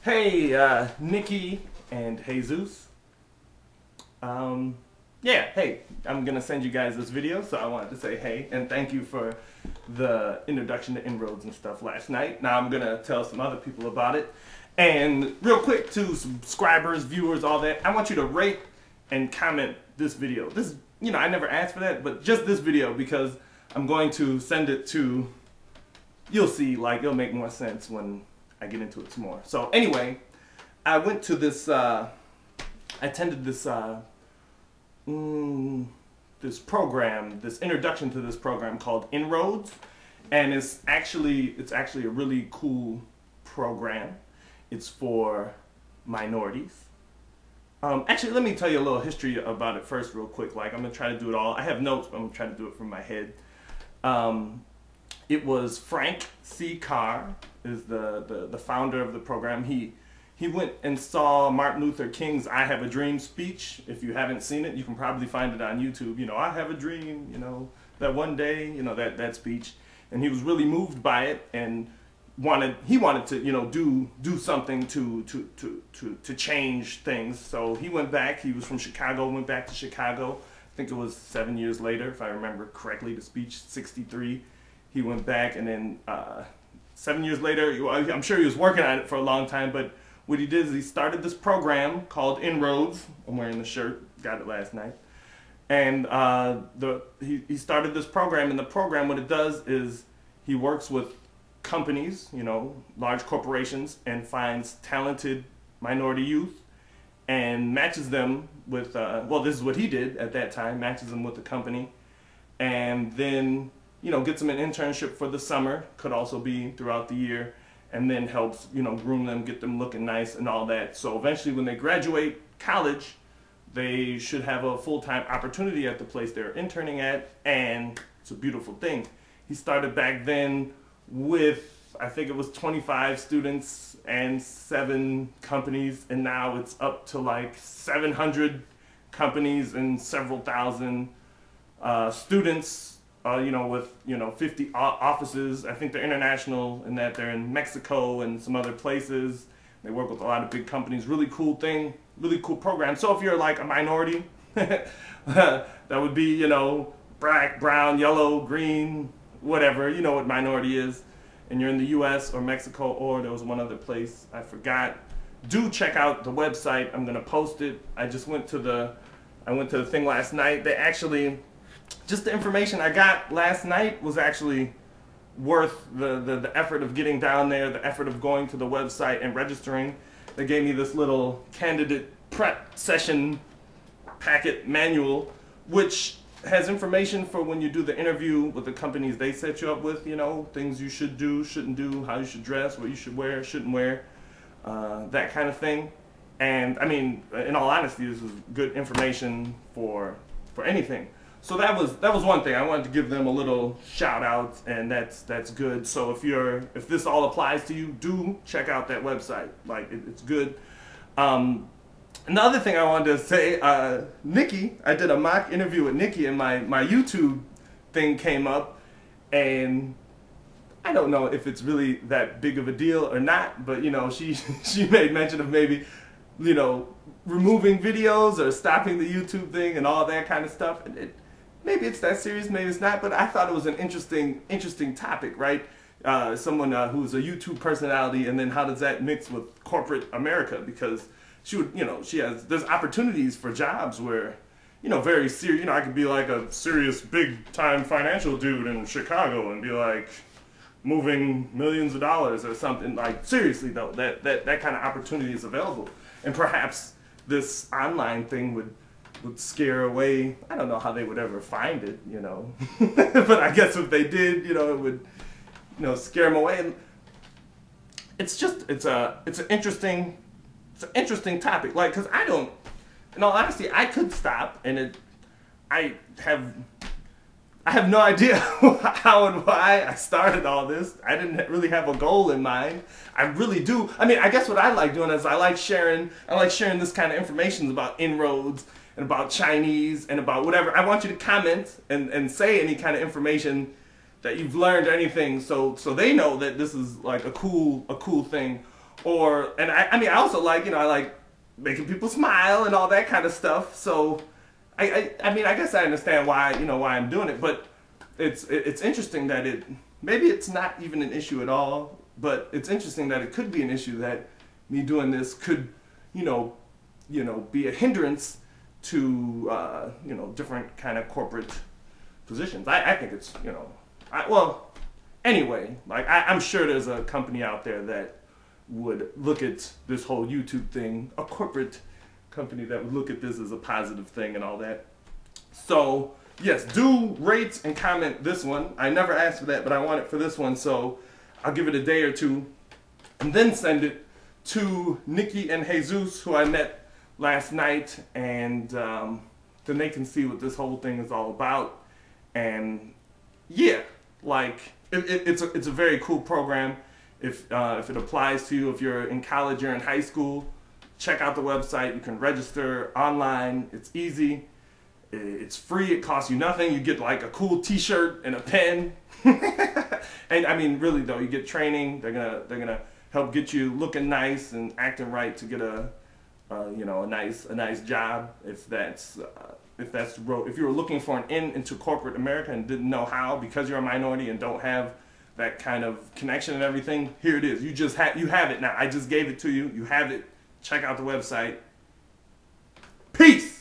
Hey, Nikki and Jesus. Yeah, hey, I'm gonna send you guys this video, so I wanted to say hey and thank you for the introduction to INROADS and stuff last night. Now I'm gonna tell some other people about it. And real quick to subscribers, viewers, all that, I want you to rate and comment this video. This, I never asked for that, but just this video because I'm going to send it to, you'll see, like, it'll make more sense when I get into it some more. So anyway, I went to this, I attended this, this program, this introduction to this program called INROADS, and it's actually a really cool program. It's for minorities. Actually, let me tell you a little history about it first real quick. Like, I'm going to try to do it all. I have notes, but I'm going to try to do it from my head. It was Frank C. Carr is the founder of the program. He went and saw Martin Luther King's I Have a Dream speech. If you haven't seen it, you can probably find it on YouTube. I have a dream, that one day, that speech. And he was really moved by it and he wanted to, do something to change things. So he went back. He was from Chicago, went back to Chicago. I think it was 7 years later, if I remember correctly, the speech, 63. He went back, and then 7 years later, I'm sure he was working on it for a long time, but what he did is he started this program called INROADS. I'm wearing the shirt, got it last night. And he started this program, and the program, what it does is he works with companies, large corporations, and finds talented minority youth and matches them with, well, this is what he did at that time, matches them with the company, and then, gets them an internship for the summer, could also be throughout the year, and then helps, groom them, get them looking nice and all that. So eventually when they graduate college, they should have a full-time opportunity at the place they're interning at, and it's a beautiful thing. He started back then with, I think it was 25 students and 7 companies, and now it's up to like 700 companies and several thousand students, with 50 offices. I think they're international in that they're in Mexico and some other places. They work with a lot of big companies. Really cool thing, really cool program. So if you're like a minority, that would be, black, brown, yellow, green, whatever, you know what minority is, and you're in the US or Mexico, or there was one other place I forgot, do check out the website. I'm gonna post it. I went to the thing last night. They actually, just the information I got last night was actually worth the effort of getting down there, the effort of going to the website and registering. They gave me this little candidate prep session packet manual, which has information for when you do the interview with the companies they set you up with, things you should do, shouldn't do, how you should dress, what you should wear, shouldn't wear, that kind of thing. And I mean, in all honesty, this is good information for anything. So that was one thing. I wanted to give them a little shout out, and that's good. So if this all applies to you, do check out that website. Like, it's good. Another thing I wanted to say, Nikki, I did a mock interview with Nikki, and my YouTube thing came up, and I don't know if it's really that big of a deal or not, but she made mention of maybe, removing videos or stopping the YouTube thing and all that kind of stuff. And maybe it's that serious, maybe it's not, but I thought it was an interesting topic, right? Someone who's a YouTube personality, and then how does that mix with corporate America? Because she would, there's opportunities for jobs where, very serious, I could be like a serious big time financial dude in Chicago and be like moving millions of dollars or something. Like, seriously though, that kind of opportunity is available. And perhaps this online thing would scare away, I don't know how they would ever find it, but I guess if they did, it would, scare them away. And it's an interesting topic, like, because in all honesty, I could stop, and I have no idea how and why I started all this. I didn't really have a goal in mind. I really do. I mean, I guess what I like doing is I like sharing this kind of information about INROADS and about Chinese and about whatever. I want you to comment and say any kind of information that you've learned or anything, so they know that this is like a cool thing. And I mean, I also like, I like making people smile and all that kind of stuff. So I mean, I guess I understand why, why I'm doing it, but it's interesting that maybe it's not even an issue at all, but it's interesting that it could be an issue, that me doing this could, be a hindrance to, different kind of corporate positions. I think it's, well, anyway, like I'm sure there's a company out there that would look at this whole YouTube thing, a corporate company that would look at this as a positive thing and all that. So yes, do rate and comment this one. I never asked for that, but I want it for this one, so I'll give it a day or two and then send it to Nikki and Jesus, who I met last night, and then they can see what this whole thing is all about. And yeah, like it's a very cool program. If it applies to you, if you're in college, you're in high school, check out the website. You can register online. It's easy. It's free. It costs you nothing. You get like a cool T-shirt and a pen. And I mean, really though, you get training. They're gonna help get you looking nice and acting right to get a nice job. If you were looking for an in into corporate America and didn't know how because you're a minority and don't have that kind of connection and everything, here it is. You have it now. I just gave it to you. You have it. Check out the website. Peace.